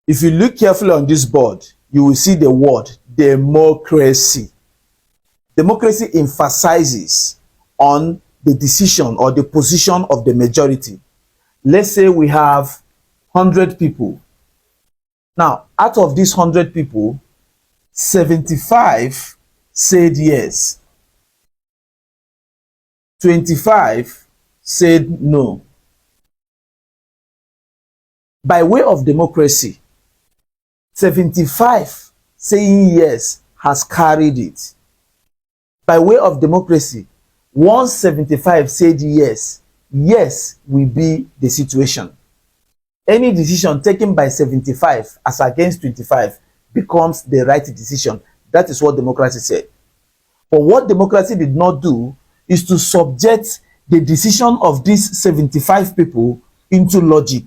If you look carefully on this board, you will see the word democracy. Democracy emphasizes on the decision or the position of the majority. Let's say we have 100 people. Now, out of these 100 people, 75 said yes, 25 said no. By way of democracy, 75 saying yes has carried it. By way of democracy, once 75 said yes, yes will be the situation. Any decision taken by 75 as against 25 becomes the right decision. That is what democracy said. But what democracy did not do is to subject the decision of these 75 people into logic.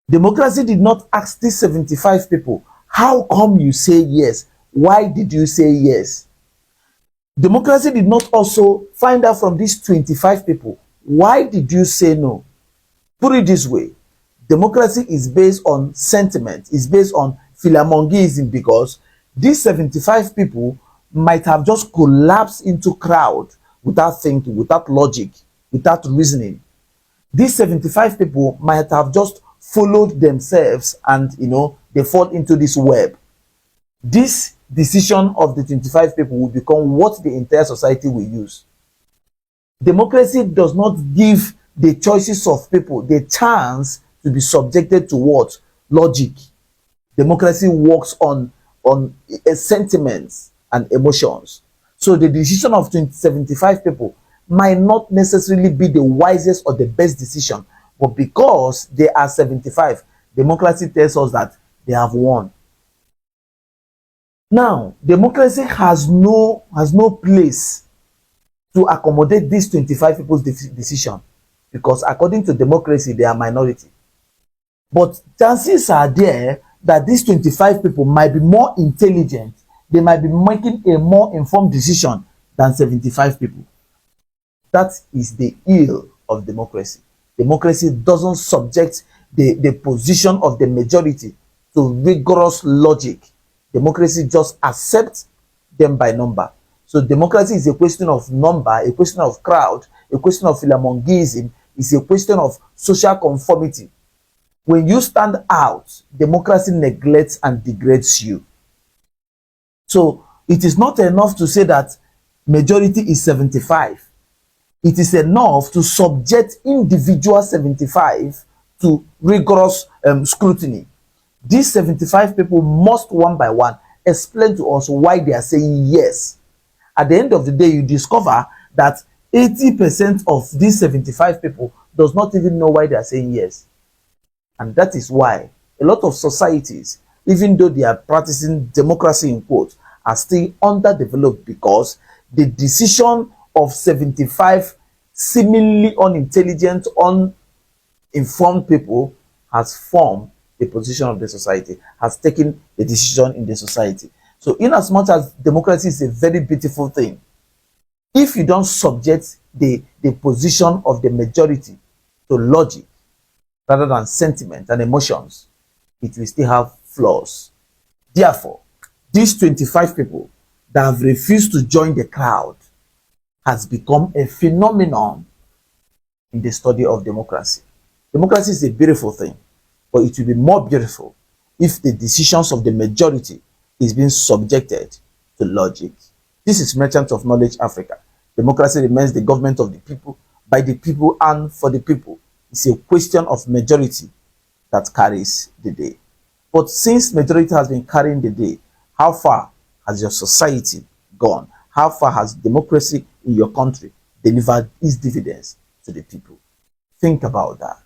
Democracy did not ask these 75 people, how come you say yes? Why did you say yes? Democracy did not also find out from these 25 people, why did you say no? Put it this way, democracy is based on sentiment, is based on philamongism, because these 75 people might have just collapsed into crowd without thinking, without logic, without reasoning. These 75 people might have just followed themselves and they fall into this web. This decision of the 25 people will become what the entire society will use. Democracy does not give the choices of people the chance to be subjected to what? Logic. Democracy works on sentiments and emotions. So the decision of 75 people might not necessarily be the wisest or the best decision, but because they are 75, democracy tells us that they have won. Now, democracy has no place to accommodate these 25 people's decision, because according to democracy, they are minority. But chances are there that these 25 people might be more intelligent, they might be making a more informed decision than 75 people. That is the ill of democracy. Democracy doesn't subject the position of the majority to rigorous logic. Democracy just accepts them by number. So democracy is a question of number, a question of crowd, a question of philamongism, it's a question of social conformity. When you stand out, democracy neglects and degrades you. So it is not enough to say that majority is 75. It is enough to subject individual 75 to rigorous scrutiny. These 75 people must one by one explain to us why they are saying yes. At the end of the day, you discover that 80% of these 75 people does not even know why they are saying yes. And that is why a lot of societies, even though they are practicing democracy in quotes, are still underdeveloped, because the decision of 75 seemingly unintelligent, uninformed people has formed the position of the society, has taken the decision in the society. So in as much as democracy is a very beautiful thing, if you don't subject the position of the majority to logic rather than sentiment and emotions, it will still have flaws. Therefore, these 25 people that have refused to join the crowd has become a phenomenon in the study of democracy. Democracy is a beautiful thing, but it will be more beautiful if the decisions of the majority is being subjected to logic. This is Merchant of Knowledge Africa. Democracy remains the government of the people, by the people, and for the people. It's a question of majority that carries the day. But since majority has been carrying the day, how far has your society gone? How far has democracy in your country delivered its dividends to the people? Think about that.